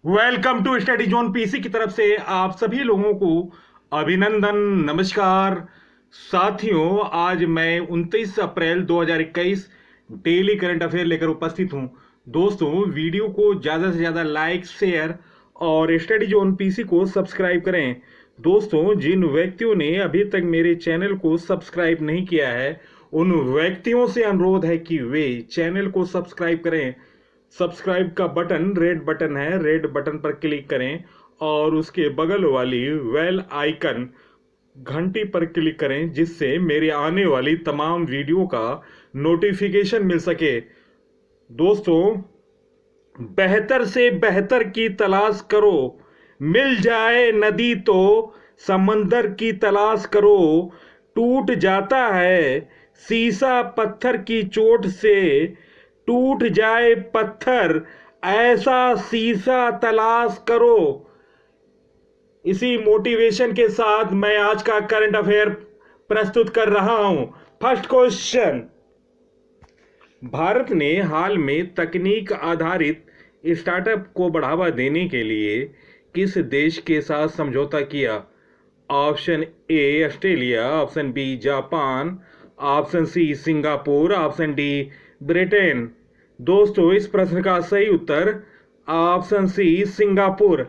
Welcome to study zone PC की तरफ से आप सभी लोगों को अभिनंदन। नमस्कार साथियों, आज मैं 29 अप्रैल 2021 डेली करंट अफेयर लेकर उपस्थित हूं। दोस्तों, वीडियो को ज़्यादा से ज़्यादा लाइक, शेयर और स्टडी जोन पीसी को सब्सक्राइब करें। दोस्तों, जिन व्यक्तियों ने अभी तक मेरे चैनल को सब्सक्राइब नहीं किया है, उन व्यक्तियों से अनुरोध है कि वे चैनल को सब्सक्राइब करें। सब्सक्राइब का बटन रेड बटन है, रेड बटन पर क्लिक करें और उसके बगल वाली बेल आइकन घंटी पर क्लिक करें, जिससे मेरे आने वाली तमाम वीडियो का नोटिफिकेशन मिल सके। दोस्तों, बेहतर से बेहतर की तलाश करो, मिल जाए नदी तो समंदर की तलाश करो। टूट जाता है शीशा पत्थर की चोट से, टूट जाए पत्थर ऐसा शीशा तलाश करो। इसी मोटिवेशन के साथ मैं आज का करंट अफेयर प्रस्तुत कर रहा हूं। फर्स्ट क्वेश्चन, भारत ने हाल में तकनीक आधारित स्टार्टअप को बढ़ावा देने के लिए किस देश के साथ समझौता किया? Option A Australia, option B Japan, option C Singapore, option D Britain. दोस्तों, इस प्रश्न का सही उत्तर ऑप्शन सी सिंगापुर।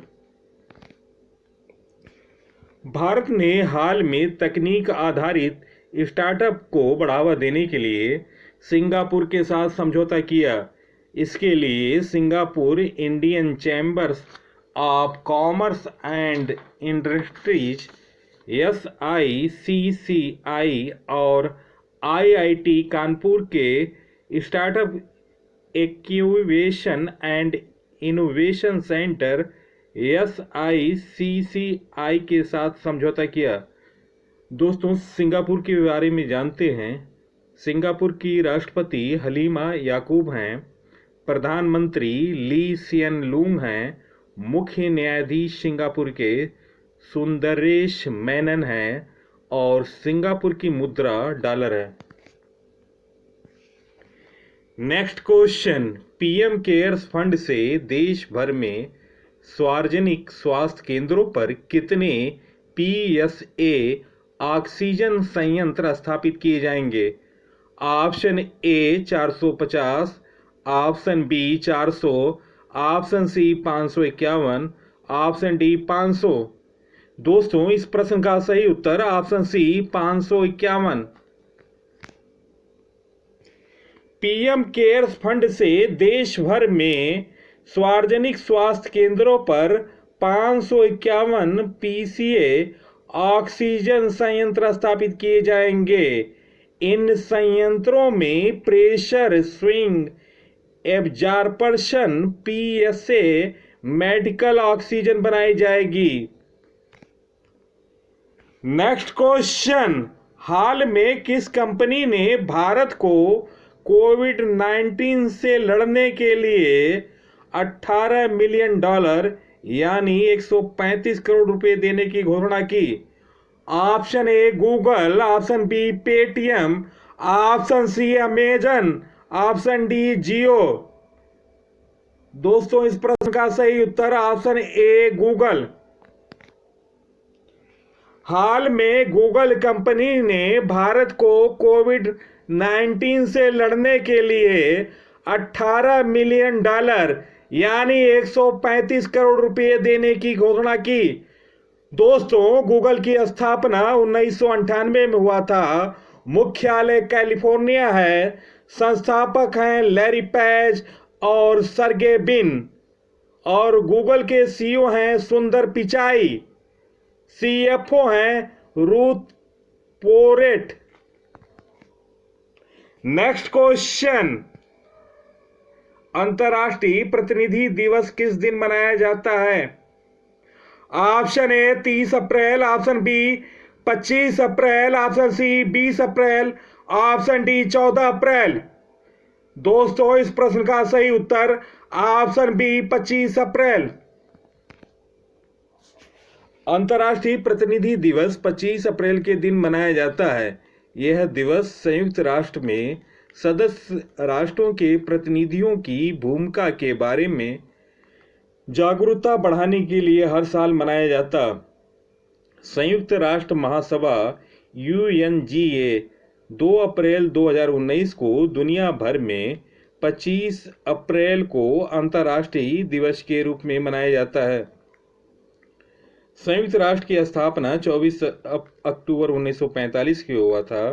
भारत ने हाल में तकनीक आधारित स्टार्टअप को बढ़ावा देने के लिए सिंगापुर के साथ समझौता किया। इसके लिए Singapore Indian chambers of commerce and industries SICCI और IIT कानपुर के startup incubation and innovation centre SICCI के साथ समझौता किया। दोस्तों, सिंगापुर के बारे में जानते हैं। सिंगापुर की राष्ट्रपति हलीमा याकूब हैं, प्रधानमंत्री ली सियन लूंग हैं, मुख्य न्यायाधीश सिंगापुर के सुंदरेश मेनन हैं और सिंगापुर की मुद्रा डॉलर है। Next question, PM cares fund से देश भर में सार्वजनिक स्वास्थ्य केंद्रों पर कितने PSA ऑक्सीजन संयंत्र स्थापित किए जाएंगे? Option A 450, option B 400, option C 551, option D 500। दोस्तों, इस प्रश्न का सही उत्तर option C 551। PM cares fund से देश भर में सार्वजनिक स्वास्थ्य केंद्रों पर 551 PCA ऑक्सीजन संयंत्र स्थापित किए जाएंगे। इन संयंत्रों में pressure swing absorption PSA medical oxygen बनाई जाएगी। नेक्स्ट क्वेश्चन, हाल में किस कंपनी ने भारत को कोविड-19 से लड़ने के लिए $18 मिलियन यानी 135 करोड़ रुपए देने की घोषणा की? Option A Google, option B Paytm, option C Amazon, option D Jio. दोस्तों, इस प्रश्न का सही उत्तर ऑप्शन ए गूगल। हाल में गूगल कंपनी ने भारत को कोविड-19 से लड़ने के लिए $18 मिलियन यानी 135 करोड़ रुपए देने की घोषणा की। दोस्तों, गूगल की स्थापना 1998 में हुआ था। मुख्यालय कैलिफोर्निया है। संस्थापक हैं लैरी पेज और सर्गे बिन और गूगल के CEO हैं सुंदर पिचाई। CFO हैं रूथ पोरेट। नेक्स्ट क्वेश्चन, अंतर्राष्ट्रीय प्रतिनिधि दिवस किस दिन मनाया जाता है? Option A 30 April, option B 25 April, option C 20 April, option D 14 April. दोस्तों, इस प्रश्न का सही उत्तर ऑप्शन बी 25 अप्रैल। अंतर्राष्ट्रीय प्रतिनिधि दिवस 25 अप्रैल के दिन मनाया जाता है। यह दिवस संयुक्त राष्ट्र में सदस्य राष्ट्रों के प्रतिनिधियों की भूमिका के बारे में जागरूकता बढ़ाने के लिए हर साल मनाया जाता संयुक्त राष्ट्र महासभा UNGA 2 अप्रैल 2019 को दुनिया भर में 25 अप्रैल को अंतर्राष्ट्रीय दिवस के रूप में मनाया जाता है। संयुक्त राष्ट्र की स्थापना 24 अक्टूबर 1945 को हुआ था।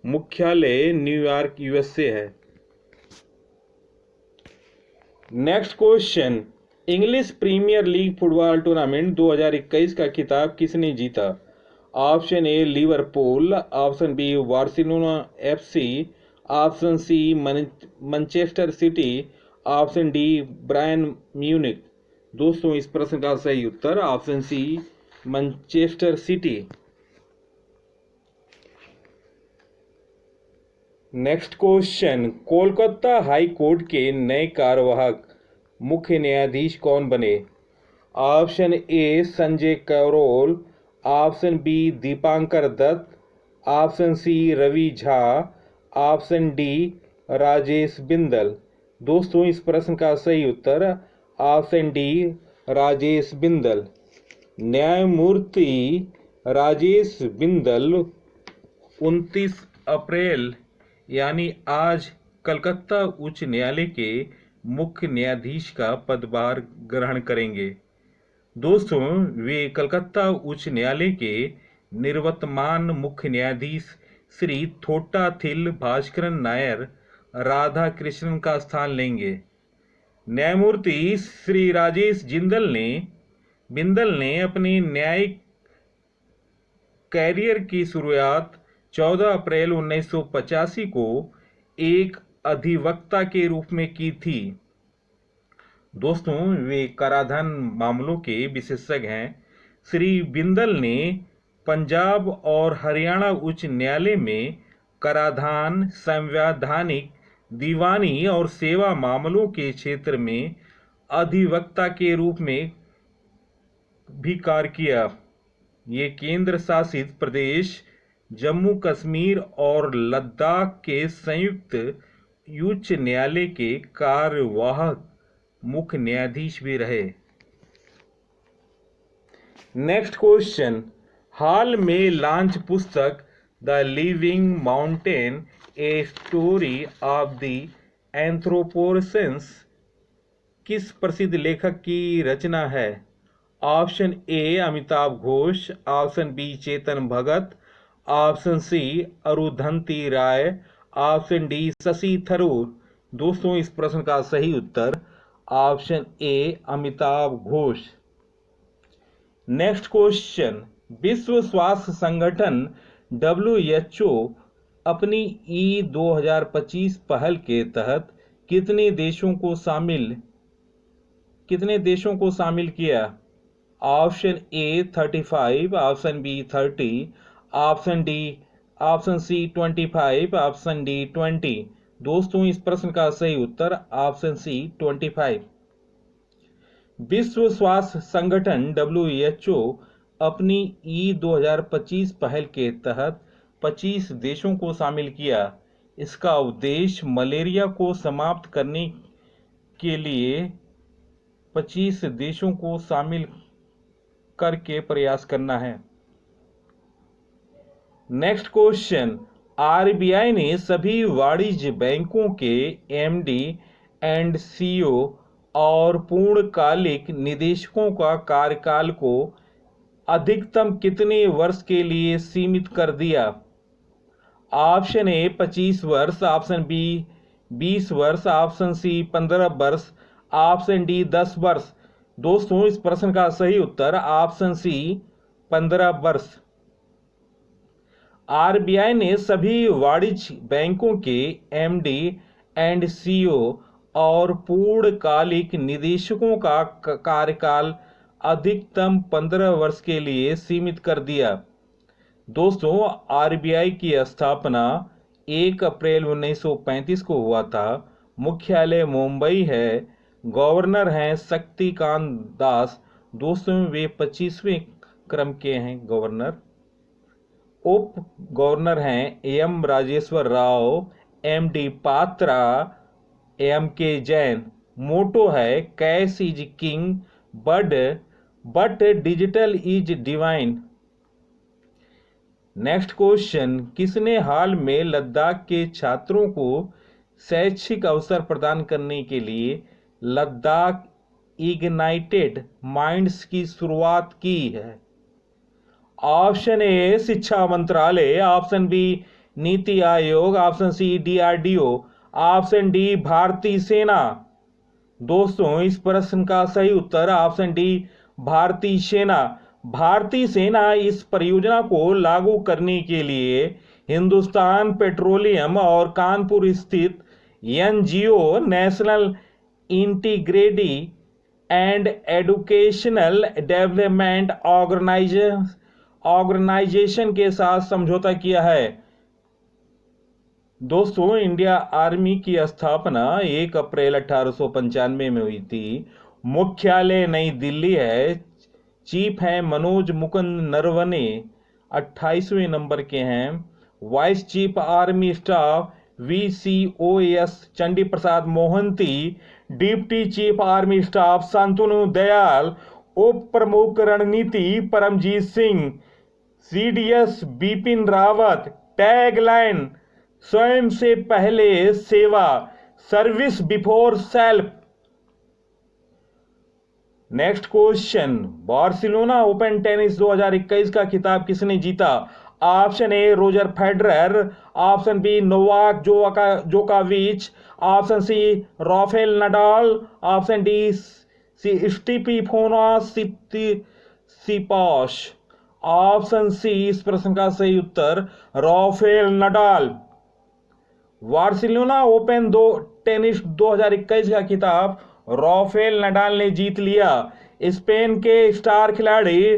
मुख्यालय न्यूयॉर्क USA है। Next question, English Premier League football tournament 2021 का खिताब किसने जीता? Option A Liverpool, option B Barcelona FC, option C Manchester City, option D Bayern Munich. दोस्तों इस प्रश्न का सही उत्तर option C Manchester City. Next question, Kolkata high court के नए कार्यवाहक मुख्य न्यायाधीश कौन बने? Option A Sanjay Karol, option B Dipankar Datta, option C Ravi Jha, option D Rajesh Bindal. दोस्तों इस प्रश्न का सही उत्तर ऑप्शन डी राजेश बिंदल। न्यायमूर्ति राजेश बिंदल 29 अप्रैल यानी आज कलकत्ता उच्च न्यायालय के मुख्य न्यायाधीश का पदभार ग्रहण करेंगे। दोस्तों वे कलकत्ता उच्च न्यायालय के निवर्तमान मुख्य न्यायाधीश श्री थोट्टाथिल भास्करन नायर राधा कृष्णन का स्थान लेंगे। न्यायमूर्ति श्री राजेश बिंदल ने अपने न्यायिक कैरियर की शुरुआत 14 अप्रैल 1985 को एक अधिवक्ता के रूप में की थी। दोस्तों वे कराधान मामलों के विशेषज्ञ हैं। श्री बिंदल ने पंजाब और हरियाणा उच्च न्यायालय में कराधान, संवैधानिक, दीवानी और सेवा मामलों के क्षेत्र में अधिवक्ता के रूप में भी कार्य किया। ये केंद्र शासित प्रदेश जम्मू कश्मीर और लद्दाख के संयुक्त उच्च न्यायालय के कार्यवाहक मुख्य न्यायाधीश भी रहे। नेक्स्ट क्वेश्चन, हाल में लॉन्च पुस्तक the living mountain a story of the anthropocenes किस प्रसिद्ध लेखक की रचना है? Option A Amitav Ghosh, option B Chetan Bhagat, option C Arundhati Roy, option D Shashi Tharoor. दोस्तों इस प्रश्न का सही उत्तर option A Amitav Ghosh. Next question, विश्व स्वास्थ्य संगठन WHO अपनी E2025 पहल के तहत कितने देशों को शामिल किया? Option A 35, option B 30, option C 25, option D 20। दोस्तों इस प्रश्न का सही उत्तर ऑप्शन सी 25। विश्व स्वास्थ्य संगठन WHO अपनी E2025 पहल के तहत 25 देशों को शामिल किया। इसका उद्देश्य मलेरिया को समाप्त करने के लिए 25 देशों को शामिल करके प्रयास करना है। नेक्स्ट क्वेश्चन, RBI ने सभी वाणिज्य बैंकों के MD एंड CEO और पूर्णकालिक निदेशकों का कार्यकाल को अधिकतम कितने वर्ष के लिए सीमित कर दिया? ऑप्शन ए 25 वर्ष, ऑप्शन बी 20 वर्ष, ऑप्शन सी 15 वर्ष, ऑप्शन डी 10 वर्ष। दोस्तों इस प्रश्न का सही उत्तर ऑप्शन सी 15 वर्ष। RBI ने सभी वाणिज्य बैंकों के MD एंड CEO और पूर्णकालिक निदेशकों का कार्यकाल अधिकतम 15 वर्ष के लिए सीमित कर दिया। दोस्तों RBI की स्थापना 1 अप्रैल 1935 को हुआ था। मुख्यालय मुंबई है। गवर्नर हैं शक्तिकांत दास। दोस्तों वे 25वें क्रम के हैं गवर्नर। उप गवर्नर हैं M Rajeshwar Rao, MD Patra, MK Jain. मोटो है cash is king but digital is divine. Next question, किसने हाल में लद्दाख के छात्रों को शैक्षिक अवसर प्रदान करने के लिए लद्दाख इग्नाइटेड माइंड्स की शुरुआत की है? ऑप्शन ए शिक्षा मंत्रालय, option B NITI Aayog, option C DRDO, option D भारतीय सेना। दोस्तों इस प्रश्न का सही उत्तर ऑप्शन डी भारतीय सेना। भारतीय सेना इस परियोजना को लागू करने के लिए हिंदुस्तान पेट्रोलियम और कानपुर स्थित NGO National Integrity and Educational Development Organization के साथ समझौता किया है। दोस्तों इंडिया आर्मी की स्थापना 1 अप्रैल 1895 में हुई थी। मुख्यालय नई दिल्ली है। चीफ हैं मनोज मुकुंद नरवणे, 28वें नंबर के हैं। Vice chief army staff VCOS Chandi Prasad Mohanty. Deputy chief army staff Shantanu Dayal. उप प्रमुख रणनीति परमजीत सिंह। CDS बिपिन रावत। टैगलाइन स्वयं से पहले सेवा, service before self. Next question, Barcelona open tennis 2021 का खिताब किसने जीता? Option A Roger Federer, option B Novak जोकोविच, option C Rafael Nadal, option D Stefanos Tsitsipas. Option C इस प्रश्न का सही उत्तर Rafael Nadal. Barcelona open tennis 2021 का खिताब राफेल नडाल ने जीत लिया। स्पेन के स्टार खिलाड़ी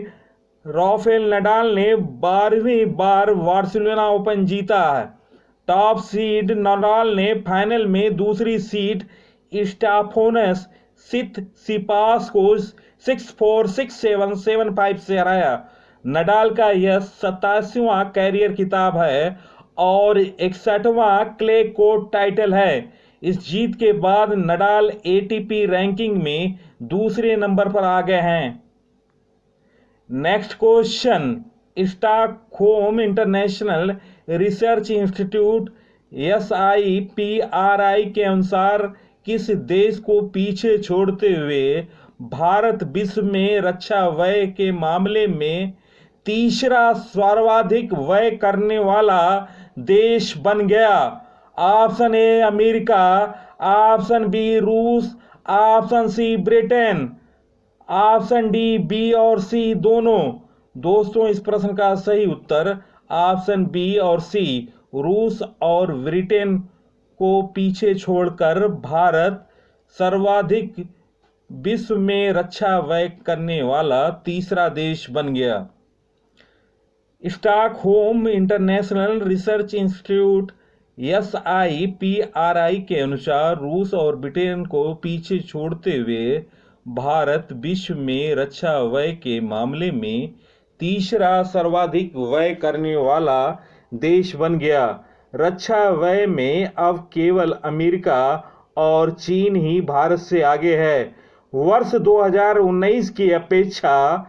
राफेल नडाल ने 12वीं बार बार्सिलोना ओपन जीता है। टॉप सीड नडाल ने फाइनल में दूसरी सीड स्टेफानोस सिपास को 6-4, 6-7, 7-5 से हराया। नडाल का यह 87वां कैरियर खिताब है और 61वां क्ले कोर्ट टाइटल है। इस जीत के बाद नडाल ATP रैंकिंग में दूसरे नंबर पर आ गए हैं। Next question, Stockholm international research institute SIPRI के अनुसार किस देश को पीछे छोड़ते हुए भारत विश्व में रक्षा व्यय के मामले में तीसरा सर्वाधिक व्यय करने वाला देश बन गया? Option A America, option B रूस, option C Britain, option D B और सी दोनों। दोस्तों इस प्रश्न का सही उत्तर ऑप्शन बी और सी, रूस और ब्रिटेन को पीछे छोड़कर भारत सर्वाधिक विश्व में रक्षा व्यय करने वाला तीसरा देश बन गया। Stockholm international research institute SIPRI के अनुसार रूस और ब्रिटेन को पीछे छोड़ते हुए भारत विश्व में रक्षा व्यय के मामले में तीसरा सर्वाधिक व्यय करने वाला देश बन गया। रक्षा व्यय में अब केवल अमेरिका और चीन ही भारत से आगे है। वर्ष 2019 की अपेक्षा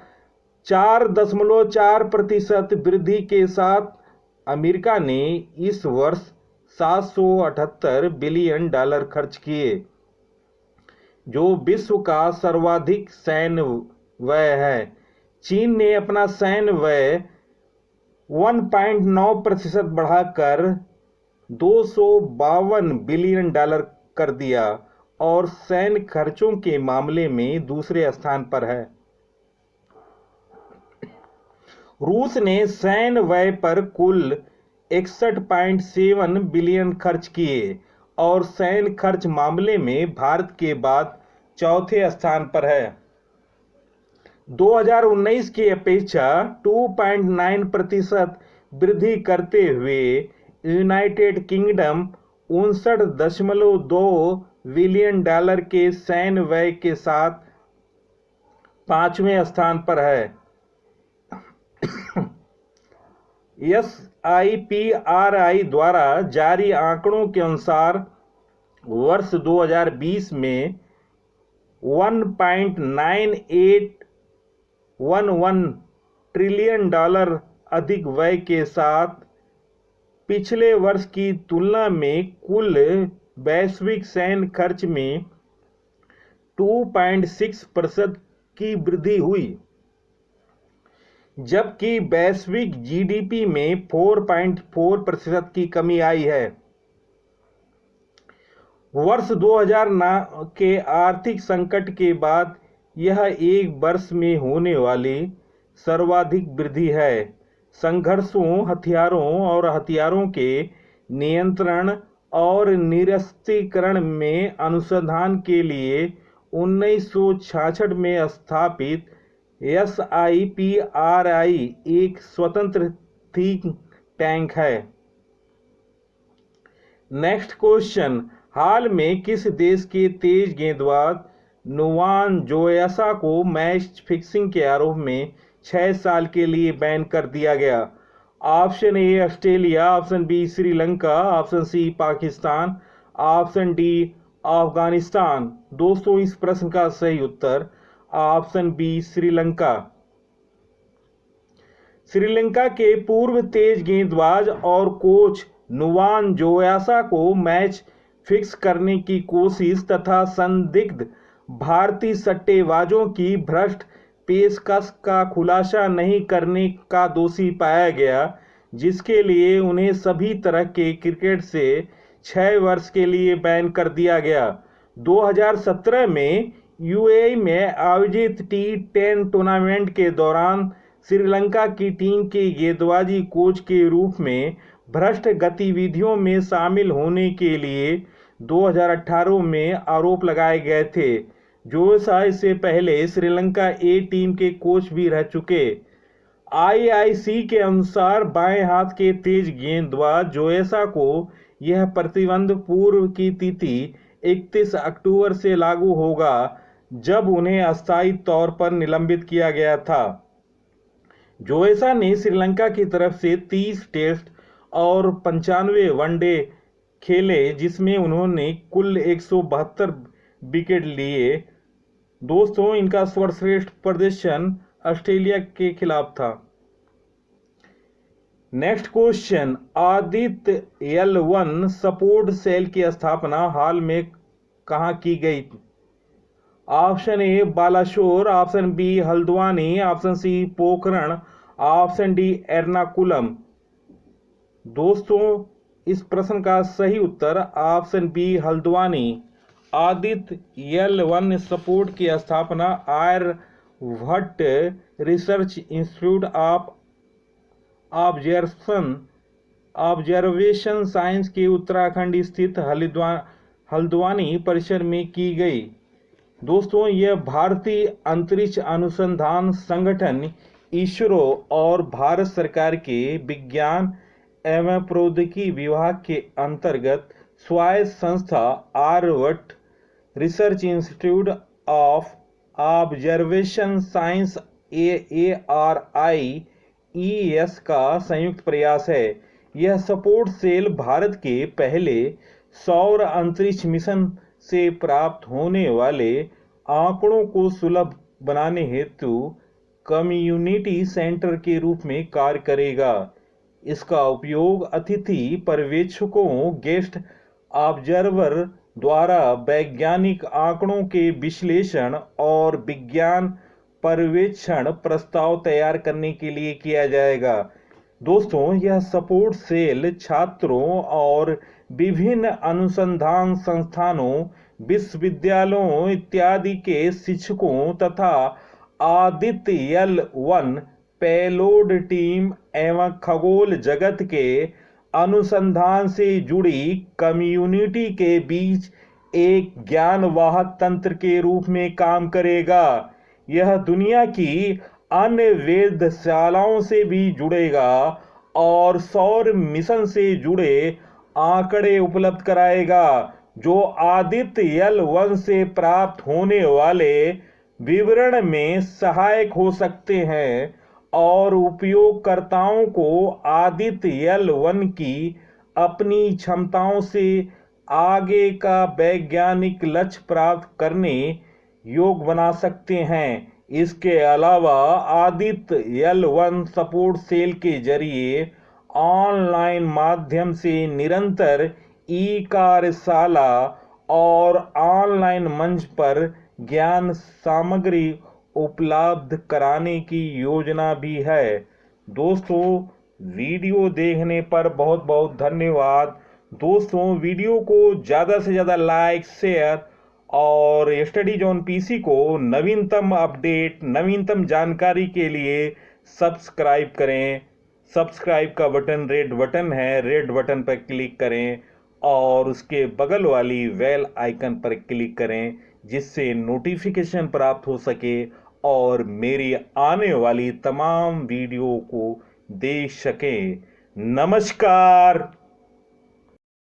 4.4% वृद्धि के साथ अमेरिका ने इस वर्ष $778 बिलियन खर्च किए, जो विश्व का सर्वाधिक सैन्य व्यय है। चीन ने अपना सैन्य व्यय 1.9% बढ़ाकर $252 बिलियन कर दिया और सैन्य खर्चों के मामले में दूसरे स्थान पर है। रूस ने सैन्य व्यय पर कुल 61.7 बिलियन खर्च किए और सैन्य खर्च मामले में भारत के बाद चौथे स्थान पर है। 2019 की अपेक्षा 2.9% वृद्धि करते हुए यूनाइटेड किंगडम 59.2 बिलियन के सैन्य व्यय के साथ 5वें स्थान पर है। SIPRI द्वारा जारी आंकड़ों के अनुसार वर्ष 2020 में $1.9811 ट्रिलियन अधिक व्यय के साथ पिछले वर्ष की तुलना में कुल वैश्विक सैन्य खर्च में 2.6% की वृद्धि हुई, जबकि वैश्विक जीडीपी में 4.4% की कमी आई है। वर्ष 2009 के आर्थिक संकट के बाद यह एक वर्ष में होने वाली सर्वाधिक वृद्धि है। संघर्षों, हथियारों और हथियारों के नियंत्रण और निरस्त्रीकरण में अनुसंधान के लिए 1966 में स्थापित SIPRI एक स्वतंत्र थिंक टैंक है। नेक्स्ट क्वेश्चन, हाल में किस देश के तेज गेंदबाज नोवाक जोकोविच को मैच फिक्सिंग के आरोप में 6 साल के लिए बैन कर दिया गया? Option A Australia, option B Sri Lanka, option C Pakistan, option D Afghanistan. दोस्तों, इस प्रश्न का सही उत्तर ऑप्शन बी श्रीलंका। श्रीलंका के पूर्व तेज गेंदबाज और कोच नोवाक जोकोविच को मैच फिक्स करने की कोशिश तथा संदिग्ध भारतीय सट्टेबाजों की भ्रष्ट पेशकश का खुलासा नहीं करने का दोषी पाया गया, जिसके लिए उन्हें सभी तरह के क्रिकेट से 6 वर्ष के लिए बैन कर दिया गया। 2017 में यूएई में आयोजित T10 टूर्नामेंट के दौरान श्रीलंका की टीम के गेंदबाजी कोच के रूप में भ्रष्ट गतिविधियों में शामिल होने के लिए 2018 में आरोप लगाए गए थे। जोकोविच इससे पहले श्रीलंका ए टीम के कोच भी रह चुके। IIC के अनुसार बाएं हाथ के तेज गेंदबाज जोकोविच को यह प्रतिबंध पूर्व की तिथि 31 अक्टूबर से लागू होगा, जब उन्हें अस्थायी तौर पर निलंबित किया गया था। जोकोविच ने श्रीलंका की तरफ से 30 टेस्ट और 95 वनडे खेले, जिसमें उन्होंने कुल 172 विकेट लिए। दोस्तों, इनका सर्वश्रेष्ठ प्रदर्शन ऑस्ट्रेलिया के खिलाफ था। Next question, Aditya L1 support cell की स्थापना हाल में कहाँ की गई? Option A Balasore, option B Haldwani, option C Pokhran, option D Ernakulam. दोस्तों, इस प्रश्न का सही उत्तर option B Haldwani. Aditya L1 support की स्थापना Aryabhatta research institute of observation science के उत्तराखंड स्थित हल्द्वानी परिसर में की गई। दोस्तों, यह भारतीय अंतरिक्ष अनुसंधान संगठन इसरो और भारत सरकार के विज्ञान एवं प्रौद्योगिकी विभाग के अंतर्गत स्वायत्त संस्था Aryabhatta research institute of observation science ARIES का संयुक्त प्रयास है। यह सपोर्ट सेल भारत के पहले सौर अंतरिक्ष मिशन से प्राप्त होने वाले आंकड़ों को सुलभ बनाने हेतु कम्युनिटी सेंटर के रूप में कार्य करेगा। इसका उपयोग अतिथि पर्यवेक्षकों, गेस्ट ऑब्जर्वर द्वारा वैज्ञानिक आंकड़ों के विश्लेषण और विज्ञान पर्यवेक्षण प्रस्ताव तैयार करने के लिए किया जाएगा। दोस्तों, यह सपोर्ट सेल छात्रों और विभिन्न अनुसंधान संस्थानों, विश्वविद्यालयों इत्यादि के शिक्षकों तथा आदित्य L1 पेलोड टीम एवं खगोल जगत के अनुसंधान से जुड़ी कम्युनिटी के बीच एक ज्ञानवाहक तंत्र के रूप में काम करेगा। यह दुनिया की अन्य वेधशालाओं से भी जुड़ेगा और सौर मिशन से जुड़े आंकड़े उपलब्ध कराएगा, जो आदित्य L1 से प्राप्त होने वाले विवरण में सहायक हो सकते हैं और उपयोगकर्ताओं को आदित्य L1 की अपनी क्षमताओं से आगे का वैज्ञानिक लक्ष्य प्राप्त करने योग बना सकते हैं। इसके अलावा आदित्य L1 सपोर्ट सेल के जरिए ऑनलाइन माध्यम से निरंतर ई कार्यशाला और ऑनलाइन मंच पर ज्ञान सामग्री उपलब्ध कराने की योजना भी है। दोस्तों, वीडियो देखने पर बहुत बहुत धन्यवाद। दोस्तों, वीडियो को ज़्यादा से ज़्यादा लाइक, शेयर और स्टडी ऑन पीसी को नवीनतम अपडेट, नवीनतम जानकारी के लिए सब्सक्राइब करें। सब्सक्राइब का बटन रेड बटन है, रेड बटन पर क्लिक करें और उसके बगल वाली बेल आइकन पर क्लिक करें, जिससे नोटिफिकेशन प्राप्त हो सके और मेरी आने वाली तमाम वीडियो को देख सकें। नमस्कार।